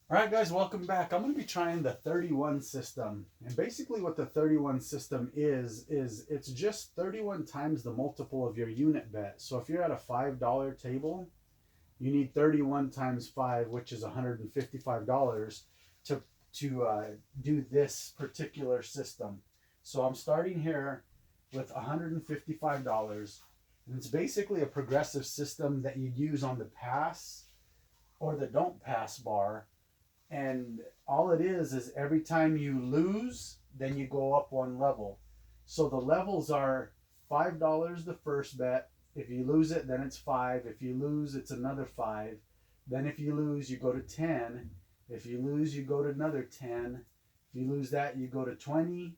All right, guys, welcome back. I'm going to be trying the 31 system. And basically what the 31 system is it's just 31 times the multiple of your unit bet. So if you're at a $5 table, you need 31 times 5, which is $155 to do this particular system. So I'm starting here with $155. And it's basically a progressive system that you'd use on the pass or the don't pass bar, and all it is every time you lose, then you go up one level. So the levels are $5 the first bet. If you lose it, then it's 5. If you lose, it's another 5. Then if you lose, you go to 10. If you lose, you go to another 10. If you lose that, you go to 20.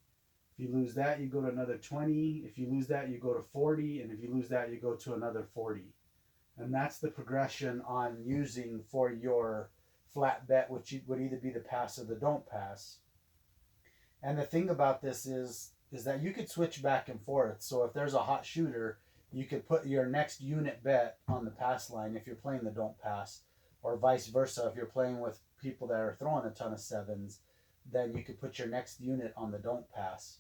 If you lose that, you go to another 20. If you lose that, you go to 40. And if you lose that, you go to another 40. And that's the progression on using for your flat bet, which would either be the pass or the don't pass. And the thing about this is that you could switch back and forth. So if there's a hot shooter, you could put your next unit bet on the pass line if you're playing the don't pass, or vice versa. If you're playing with people that are throwing a ton of sevens, then you could put your next unit on the don't pass.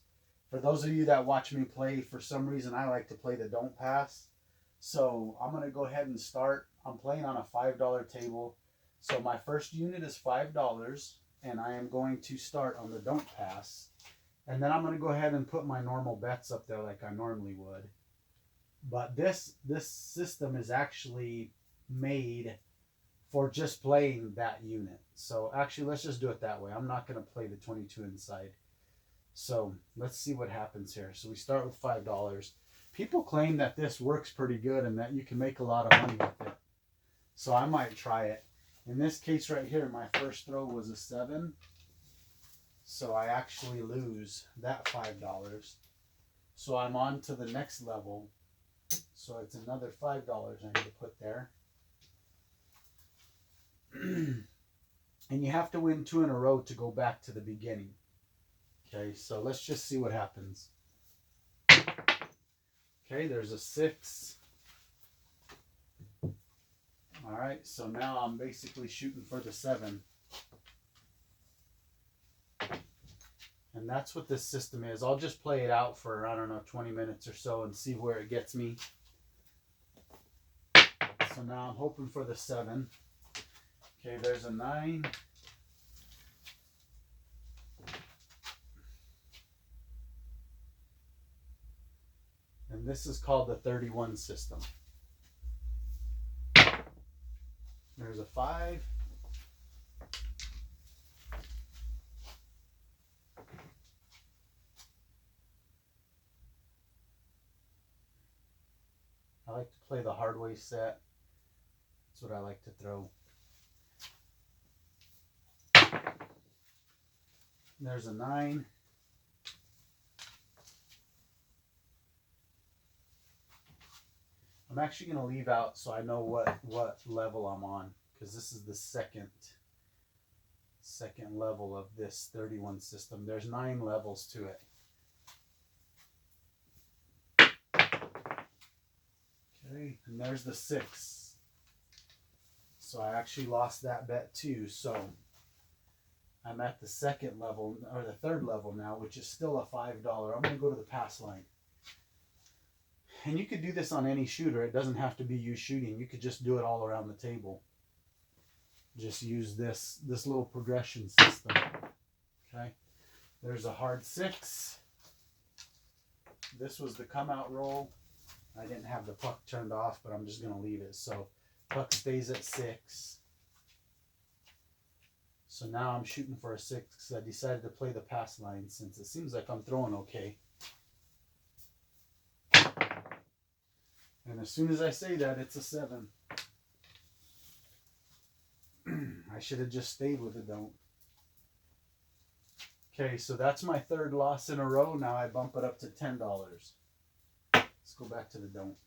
For those of you that watch me play, for some reason I like to play the don't pass. So I'm going to go ahead and start. I'm playing on a $5 table. So my first unit is $5, and I am going to start on the don't pass. And then I'm going to go ahead and put my normal bets up there like I normally would. But this system is actually made for just playing that unit. So actually, let's just do it that way. I'm not going to play the 22 inside. So let's see what happens here. So we start with $5. People claim that this works pretty good and that you can make a lot of money with it. So I might try it. In this case right here, my first throw was a 7. So I actually lose that $5. So I'm on to the next level. So it's another $5 I need to put there. And you have to win 2 in a row to go back to the beginning. Okay, so let's just see what happens. Okay, there's a 6. All right, so now I'm basically shooting for the 7. And that's what this system is. I'll just play it out for, I don't know, 20 minutes or so and see where it gets me. So now I'm hoping for the 7. Okay, there's a 9. And this is called the 31 system. There's a 5. I like to play the hard way set. That's what I like to throw. There's a 9. I'm actually going to leave out so I know what level I'm on, because this is the second level of this 31 system. There's 9 levels to it. Okay, and there's the 6. So I actually lost that bet too. So I'm at the second level, or the third level now, which is still a $5. I'm going to go to the pass line. And you could do this on any shooter. It doesn't have to be you shooting. You could just do it all around the table. Just use this little progression system. Okay. There's a hard 6. This was the come out roll. I didn't have the puck turned off, but I'm just going to leave it. So puck stays at 6. So now I'm shooting for a 6 because I decided to play the pass line since it seems like I'm throwing okay. And as soon as I say that, it's a 7. I should have just stayed with the don't. Okay, so that's my third loss in a row. Now I bump it up to $10. Let's go back to the don't.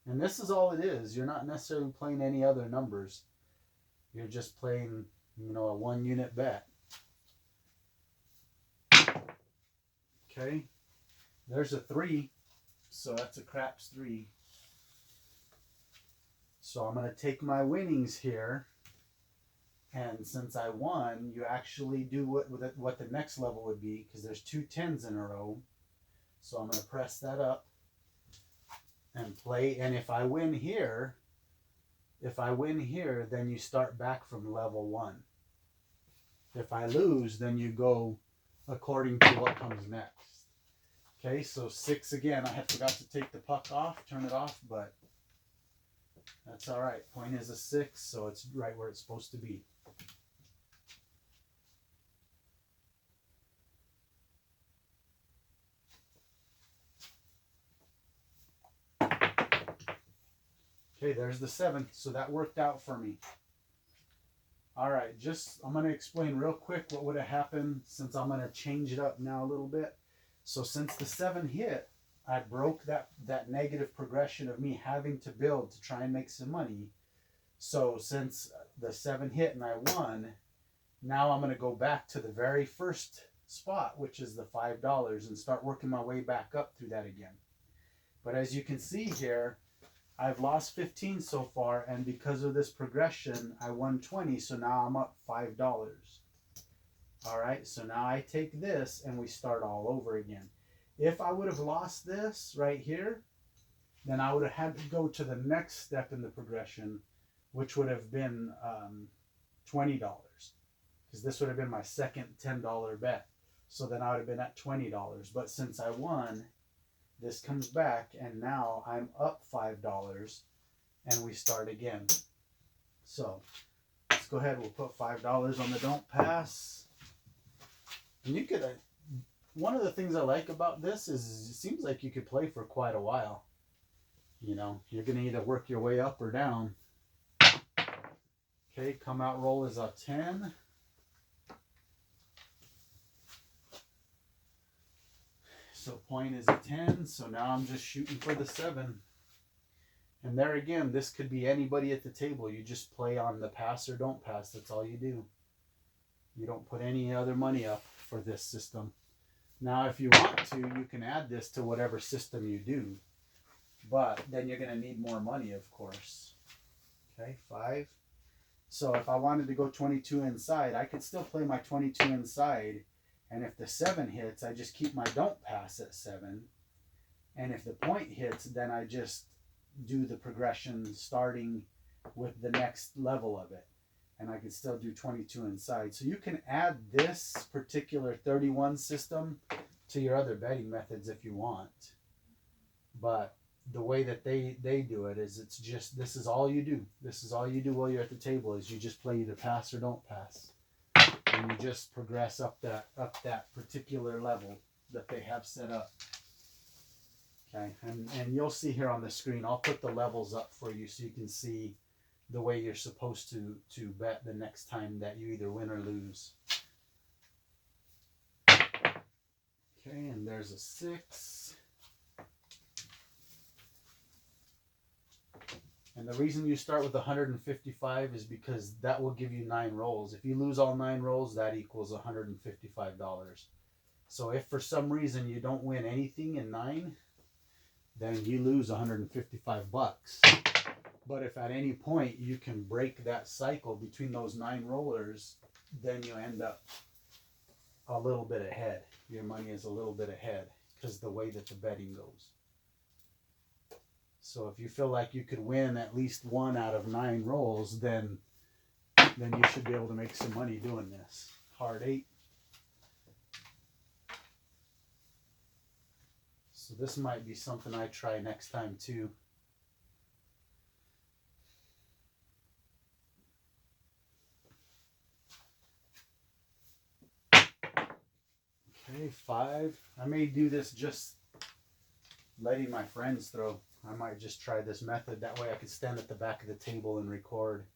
And this is all it is. You're not necessarily playing any other numbers. You're just playing, a 1 unit bet. Okay, there's a 3. So that's a craps 3. So I'm going to take my winnings here And since I won, you actually do what the next level would be, because there's two tens in a row. So I'm going to press that up and play. And if I win here, then you start back from level 1. If I lose, then you go according to what comes next. Okay, so 6 again. I had forgot to take the puck off, turn it off, but that's all right. Point is a 6, so it's right where it's supposed to be. Okay, there's the 7th, so that worked out for me. All right, I'm going to explain real quick what would have happened, since I'm going to change it up now a little bit. So since the 7 hit, I broke that negative progression of me having to build to try and make some money. So since the 7 hit and I won, now I'm going to go back to the very first spot, which is the $5, and start working my way back up through that again. But as you can see here, I've lost 15 so far, and because of this progression, I won 20, so now I'm up $5. All right, so now I take this and we start all over again. If I would have lost this right here, then I would have had to go to the next step in the progression, which would have been $20, because this would have been my second $10 bet. So then I would have been at $20. But since I won, this comes back, and now I'm up $5, and we start again. So let's go ahead. We'll put $5 on the don't pass. And you could, one of the things I like about this is it seems like you could play for quite a while. You know, you're going to either work your way up or down. Okay, come out roll is a 10. So point is a 10, so now I'm just shooting for the 7. And there again, this could be anybody at the table. You just play on the pass or don't pass. That's all you do. You don't put any other money up for this system. Now, if you want to, you can add this to whatever system you do. But then you're going to need more money, of course. Okay, 5. So if I wanted to go 22 inside, I could still play my 22 inside. And if the 7 hits, I just keep my don't pass at 7. And if the point hits, then I just do the progression starting with the next level of it. And I can still do 22 inside. So you can add this particular 31 system to your other betting methods if you want. But the way that they do it is it's just, this is all you do. This is all you do while you're at the table, is you just play either pass or don't pass. And you just progress up that particular level that they have set up. Okay, and you'll see here on the screen, I'll put the levels up for you so you can see the way you're supposed to bet the next time that you either win or lose. Okay, and there's a 6. And the reason you start with 155 is because that will give you 9 rolls. If you lose all 9 rolls, that equals $155. So if for some reason you don't win anything in 9, then you lose 155 bucks. But if at any point you can break that cycle between those 9 rollers, then you end up a little bit ahead. Your money is a little bit ahead because the way that the betting goes. So if you feel like you could win at least 1 out of 9 rolls, then you should be able to make some money doing this. Hard 8. So this might be something I try next time too. Okay, 5. I may do this just letting my friends throw. I might just try this method. That way I could stand at the back of the table and record.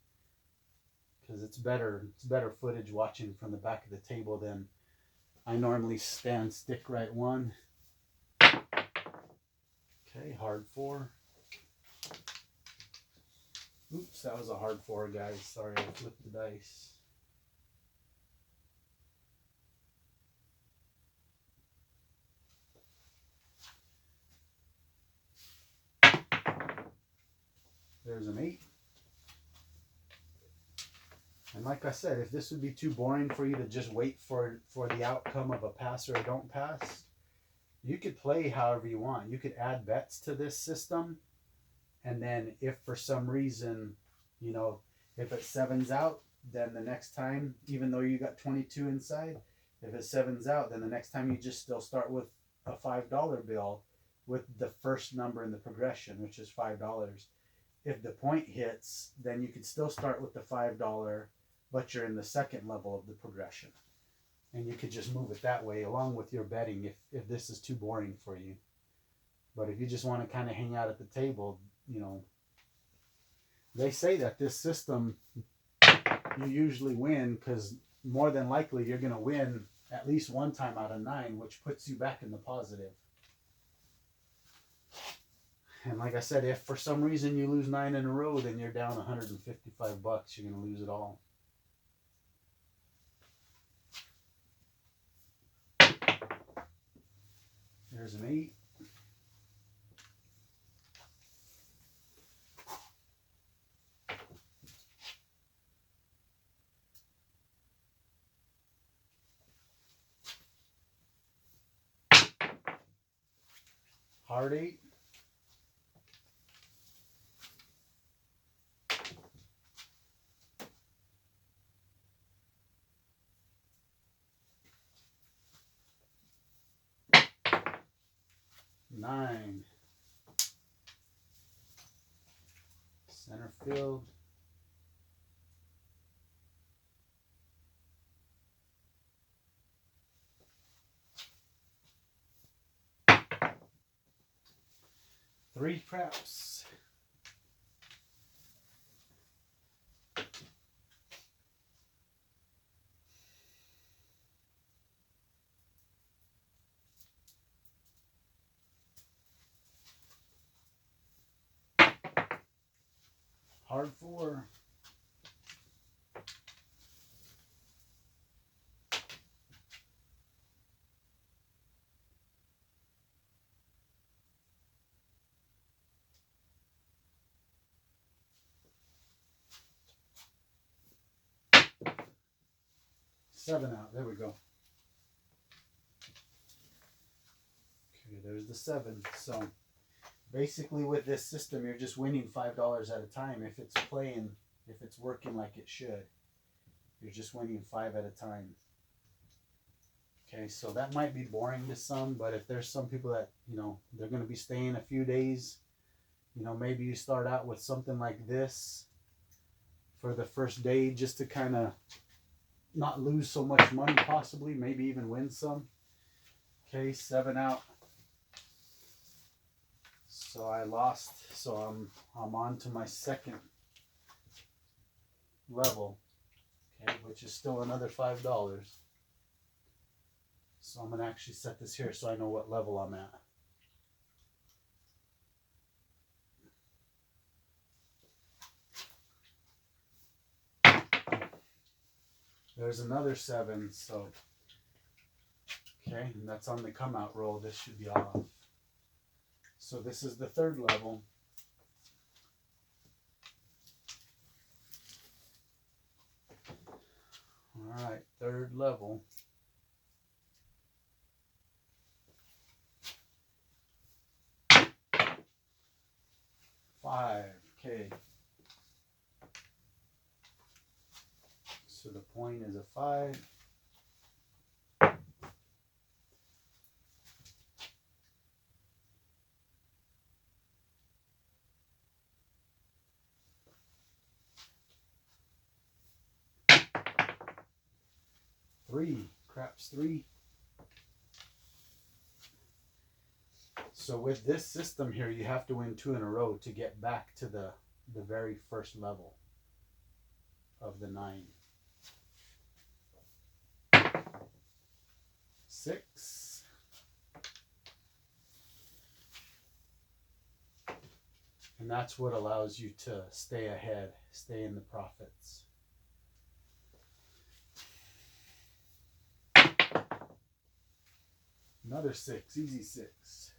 Because it's better footage watching from the back of the table than I normally stand stick right 1. Okay, hard 4. Oops, that was a hard 4, guys. Sorry, I flipped the dice. There's an 8. And like I said, if this would be too boring for you to just wait for the outcome of a pass or a don't pass, you could play however you want. You could add bets to this system, and then if for some reason, you know, if it sevens out, then the next time, even though you got 22 inside, if it sevens out, then the next time you just still start with a $5 bill with the first number in the progression, which is $5. If the point hits, then you could still start with the $5, but you're in the second level of the progression. And you could just move it that way along with your betting if this is too boring for you. But if you just want to kind of hang out at the table, you know, they say that this system, you usually win because more than likely you're going to win at least one time out of 9, which puts you back in the positive. And like I said, if for some reason you lose 9 in a row, then you're down $155. You're going to lose it all. There's an 8. Hard 8. Nine. Center field. Three craps. Hard 4. Seven out. There we go. Okay, there's the 7. So basically with this system, you're just winning $5 at a time. If it's playing, if it's working like it should, you're just winning 5 at a time. Okay, so that might be boring to some, but if there's some people that, you know, they're going to be staying a few days, you know, maybe you start out with something like this for the first day just to kind of not lose so much money, possibly, maybe even win some. Okay, 7 out. So I lost, so I'm on to my second level, okay, which is still another $5. So I'm going to actually set this here so I know what level I'm at. There's another 7, so, okay, and that's on the come out roll. This should be off. So this is the third level. All right, third level. Five, okay. So the point is a 5. Three, craps 3. So with this system here, you have to win 2 in a row to get back to the very first level of the 9. 6. And that's what allows you to stay ahead, stay in the profits. Another 6, easy 6.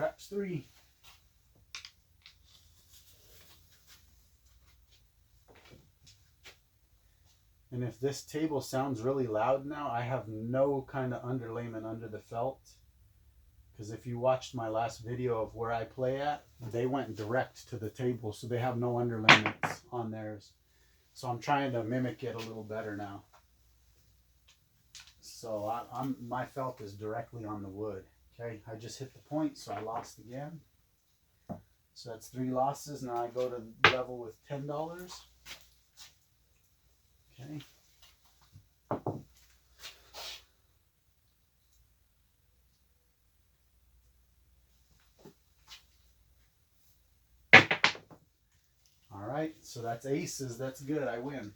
craps 3. And if this table sounds really loud now, I have no kind of underlayment under the felt. Because if you watched my last video of where I play at, they went direct to the table, so they have no underlayments on theirs. So I'm trying to mimic it a little better now. So my felt is directly on the wood. Okay, I just hit the point, so I lost again. So that's 3 losses. Now I go to level with $10. Okay. All right, so that's aces. That's good. I win.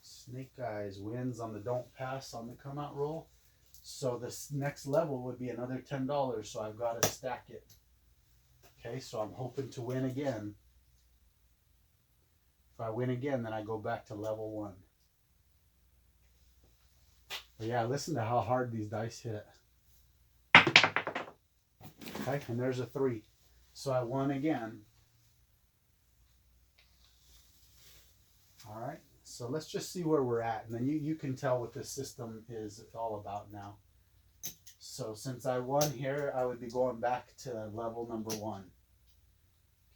Snake Eyes wins on the don't pass on the come out roll. So this next level would be another $10. So I've got to stack it. Okay, so I'm hoping to win again. If I win again, then I go back to level 1. But yeah, listen to how hard these dice hit. Okay, and there's a 3. So I won again. All right, so let's just see where we're at. And then you can tell what this system is all about now. So since I won here, I would be going back to level number 1.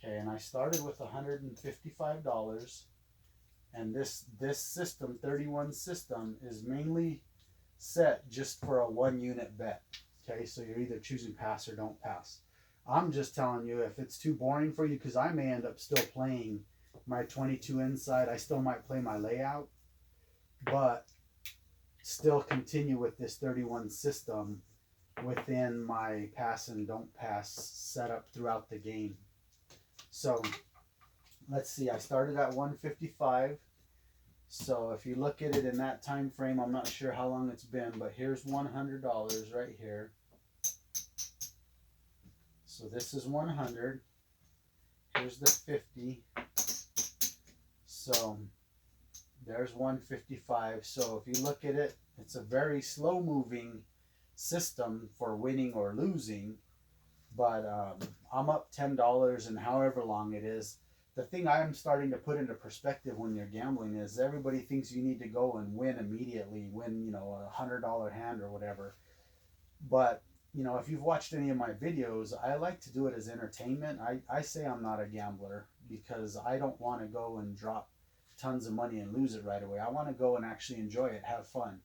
Okay, and I started with $155. And this system, 31 system, is mainly set just for a 1 unit bet. Okay, so you're either choosing pass or don't pass. I'm just telling you, if it's too boring for you, because I may end up still playing my 22 inside, I still might play my layout, but still continue with this 31 system within my pass and don't pass setup throughout the game. So let's see, I started at 155. So if you look at it in that time frame, I'm not sure how long it's been, but here's $100 right here. So this is 100. Here's the 50. So there's 155. So if you look at it, it's a very slow moving system for winning or losing. But I'm up $10 and however long it is. The thing I'm starting to put into perspective when you're gambling is everybody thinks you need to go and win immediately, win, you know, a $100 hand or whatever. But, you know, if you've watched any of my videos, I like to do it as entertainment. I say I'm not a gambler because I don't want to go and drop tons of money and lose it right away. I want to go and actually enjoy it, have fun.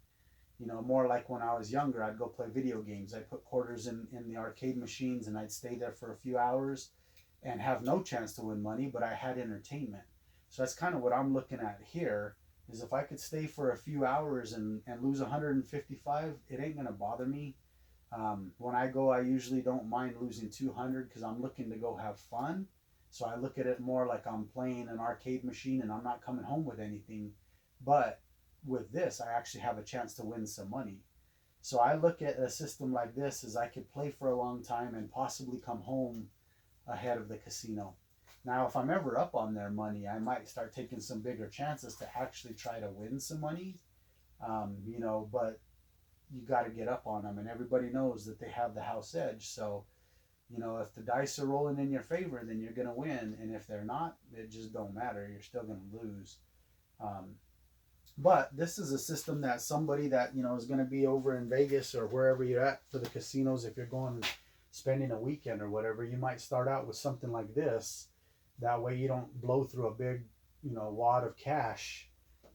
You know, more like when I was younger, I'd go play video games. I'd put quarters in the arcade machines and I'd stay there for a few hours and have no chance to win money, but I had entertainment. So that's kind of what I'm looking at here, is if I could stay for a few hours and lose 155, it ain't going to bother me. When I go, I usually don't mind losing 200 because I'm looking to go have fun. So I look at it more like I'm playing an arcade machine and I'm not coming home with anything. But with this, I actually have a chance to win some money. So I look at a system like this as I could play for a long time and possibly come home ahead of the casino. Now, if I'm ever up on their money, I might start taking some bigger chances to actually try to win some money. You know, but you got to get up on them, and everybody knows that they have the house edge. So, you know, if the dice are rolling in your favor, then you're going to win. And if they're not, it just don't matter. You're still going to lose. But this is a system that somebody that, you know, is going to be over in Vegas or wherever you're at for the casinos, if you're going and spending a weekend or whatever, you might start out with something like this. That way you don't blow through a big, you know, wad of cash,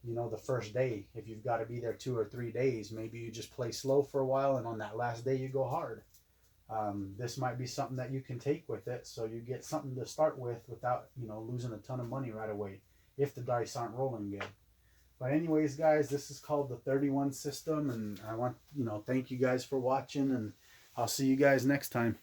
you know, the first day. If you've got to be there 2 or 3 days, maybe you just play slow for a while and on that last day you go hard. This might be something that you can take with it, so you get something to start with without, you know, losing a ton of money right away if the dice aren't rolling good. But anyways, guys, this is called the 31 system, and I want, you know, thank you guys for watching, and I'll see you guys next time.